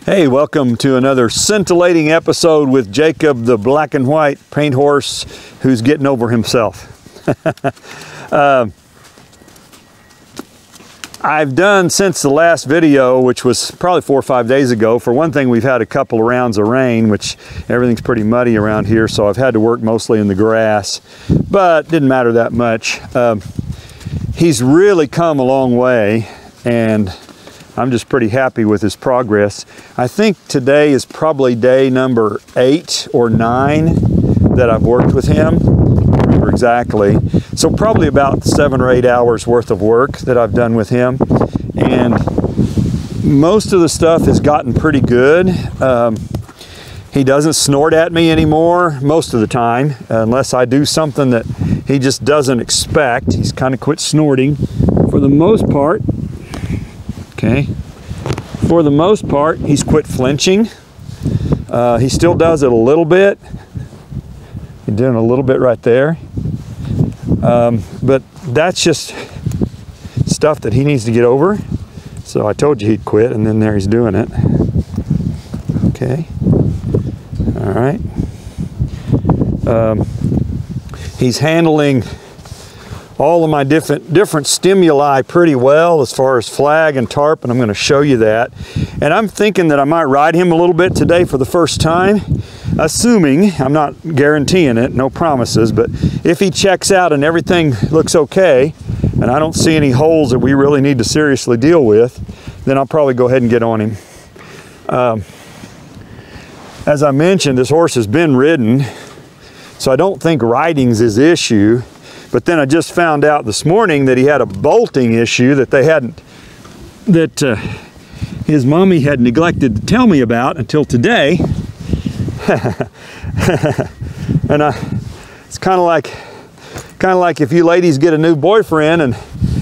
Hey, welcome to another scintillating episode with Jacob, the black and white paint horse who's getting over himself. I've done since the last video, which was probably 4 or 5 days ago. For one thing, we've had a couple of rounds of rain, which everything's pretty muddy around here, so I've had to work mostly in the grass, but didn't matter that much. He's really come a long way, and I'm just pretty happy with his progress. I think today is probably day number 8 or 9 that I've worked with him. I don't remember exactly. So probably about 7 or 8 hours worth of work that I've done with him. And most of the stuff has gotten pretty good. He doesn't snort at me anymore most of the time, unless I do something that he just doesn't expect. He's kind of quit snorting for the most part. Okay, for the most part, he's quit flinching. He still does it a little bit. He's doing a little bit right there. But that's just stuff that he needs to get over. So I told you he'd quit, and then there he's doing it. Okay, all right. He's handling all of my different stimuli pretty well as far as flag and tarp, and I'm going to show you that. And I'm thinking that I might ride him a little bit today for the first time, assuming, I'm not guaranteeing it, no promises, but if he checks out and everything looks okay, and I don't see any holes that we really need to seriously deal with, then I'll probably go ahead and get on him. As I mentioned, this horse has been ridden, so I don't think riding's his issue. But then I just found out this morning that he had a bolting issue that his mommy had neglected to tell me about until today. And it's kind of like if you ladies get a new boyfriend, and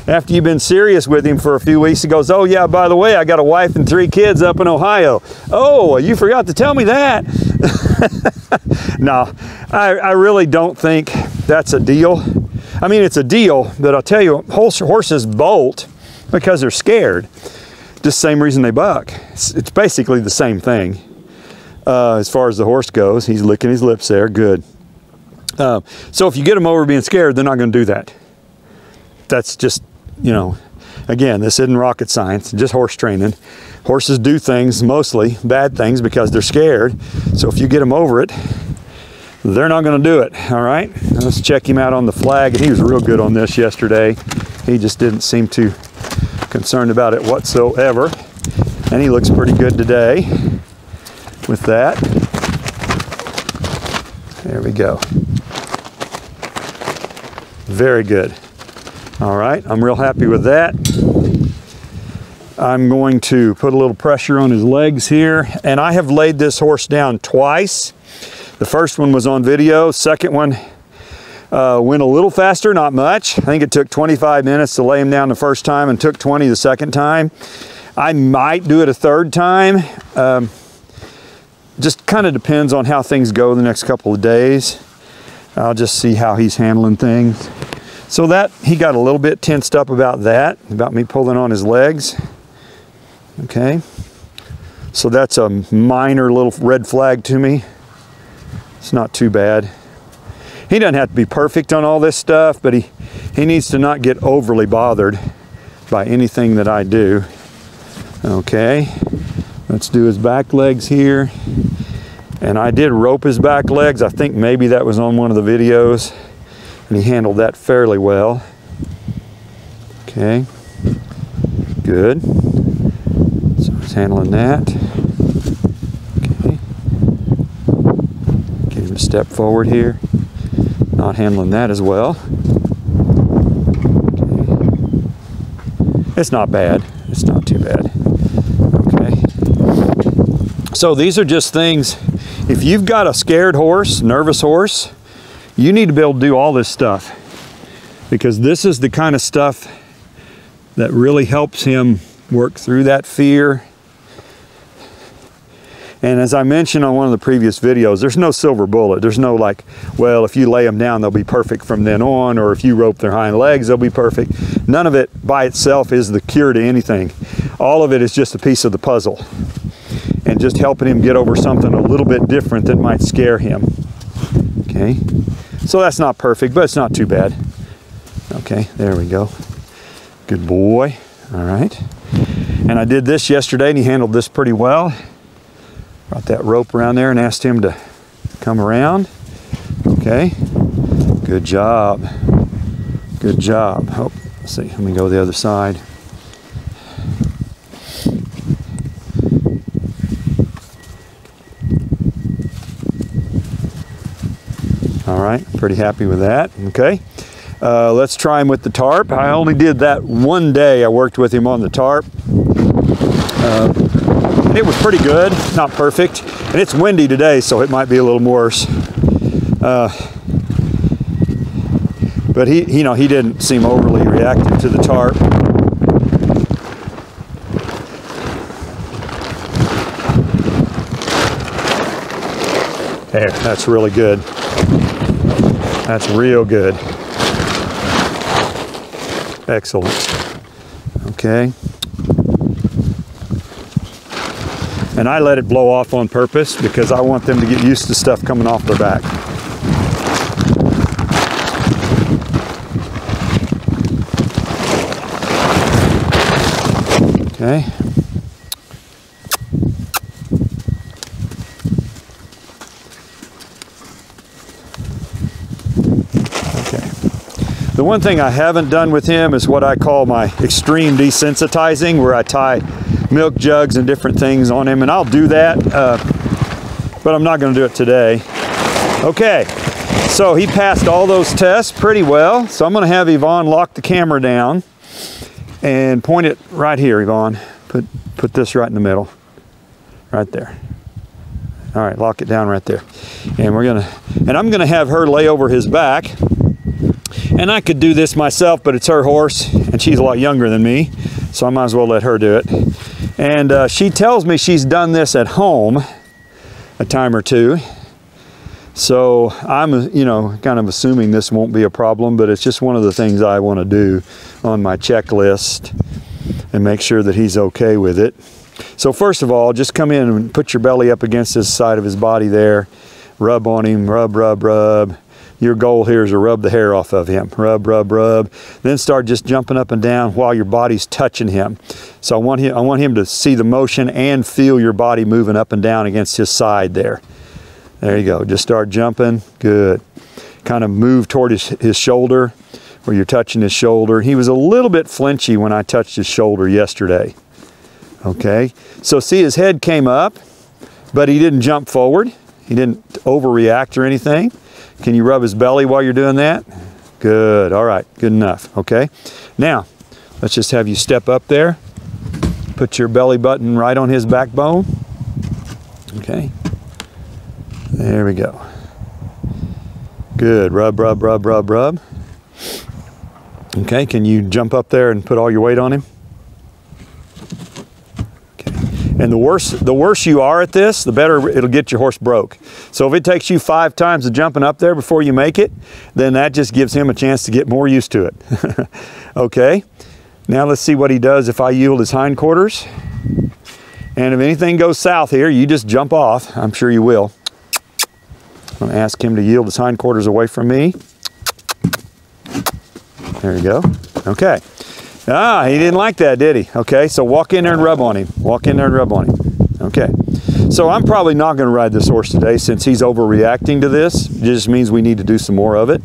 after you've been serious with him for a few weeks, he goes, "Oh yeah, by the way, I got a wife and 3 kids up in Ohio." "Oh, you forgot to tell me that." No, I really don't think that's a deal. I mean, it's a deal, but I'll tell you, horses bolt because they're scared. Just the same reason they buck. It's basically the same thing. As far as the horse goes, he's licking his lips there, good. So if you get them over being scared, they're not going to do that. That's just, you know, again, this isn't rocket science, just horse training. Horses do things, mostly bad things, because they're scared. So if you get them over it, they're not going to do it. All right, let's check him out on the flag. And he was real good on this yesterday. He just didn't seem too concerned about it whatsoever. And he looks pretty good today with that. There we go. Very good. All right, I'm real happy with that. I'm going to put a little pressure on his legs here. And I have laid this horse down twice. The first one was on video. Second one went a little faster, not much. I think it took 25 minutes to lay him down the first time and took 20 the second time. I might do it a third time. Just kind of depends on how things go the next couple of days. I'll just see how he's handling things. So that, he got a little bit tensed up about that, about me pulling on his legs. Okay. So that's a minor little red flag to me. It's not too bad. He doesn't have to be perfect on all this stuff, but he needs to not get overly bothered by anything that I do. Okay, let's do his back legs here. And I did rope his back legs. I think maybe that was on one of the videos, and he handled that fairly well. Okay, good. So he's handling that. A step forward here, not handling that as well. Okay. It's not bad, it's not too bad. Okay, so these are just things, if you've got a scared horse, nervous horse, you need to be able to do all this stuff, because this is the kind of stuff that really helps him work through that fear. And as I mentioned on one of the previous videos, there's no silver bullet. There's no like, well, if you lay them down, they'll be perfect from then on, or if you rope their hind legs, they'll be perfect. None of it by itself is the cure to anything. All of it is just a piece of the puzzle. and just helping him get over something a little bit different that might scare him. Okay, so that's not perfect, but it's not too bad. Okay, there we go. Good boy. All right. And I did this yesterday, and he handled this pretty well. Brought that rope around there and asked him to come around. Okay. Good job. Good job. Oh, let's see. Let me go the other side. All right. Pretty happy with that. Okay. Let's try him with the tarp. I only did that one day. I worked with him on the tarp. And it was pretty good, not perfect. And it's windy today, so it might be a little worse. But he didn't seem overly reactive to the tarp. There, that's really good. That's real good. Excellent. Okay. And I let it blow off on purpose because I want them to get used to stuff coming off their back. Okay. The one thing I haven't done with him is what I call my extreme desensitizing, where I tie milk jugs and different things on him, and I'll do that, but I'm not going to do it today. Okay, so he passed all those tests pretty well, so I'm going to have Yvonne lock the camera down and point it right here, Yvonne. Put this right in the middle, right there. All right, lock it down right there. And I'm gonna have her lay over his back. And I could do this myself, but it's her horse, and she's a lot younger than me, so I might as well let her do it. And she tells me she's done this at home a time or two. So I'm, kind of assuming this won't be a problem, but it's just one of the things I want to do on my checklist and make sure that he's okay with it. So first of all, just come in and put your belly up against this side of his body there. Rub on him, rub, rub, rub. Your goal here is to rub the hair off of him. Rub, rub, rub. Then start just jumping up and down while your body's touching him. So I want him to see the motion and feel your body moving up and down against his side there. There you go. Just start jumping. Good. Kind of move toward his shoulder where you're touching his shoulder. He was a little bit flinchy when I touched his shoulder yesterday. Okay. So see, his head came up, but he didn't jump forward. He didn't overreact or anything. Can you rub his belly while you're doing that? Good. All right. Good enough. Okay. Now, let's just have you step up there. Put your belly button right on his backbone. Okay. There we go. Good. Rub, rub, rub, rub, rub. Okay. Can you jump up there and put all your weight on him? And the worse you are at this, the better it'll get your horse broke. So if it takes you 5 times of jumping up there before you make it, then that just gives him a chance to get more used to it. Okay, now let's see what he does if I yield his hindquarters. And if anything goes south here, you just jump off. I'm sure you will. I'm going to ask him to yield his hindquarters away from me. There you go. Okay. Ah, he didn't like that, did he? Okay, so walk in there and rub on him. Walk in there and rub on him. Okay. So I'm probably not going to ride this horse today since he's overreacting to this. It just means we need to do some more of it.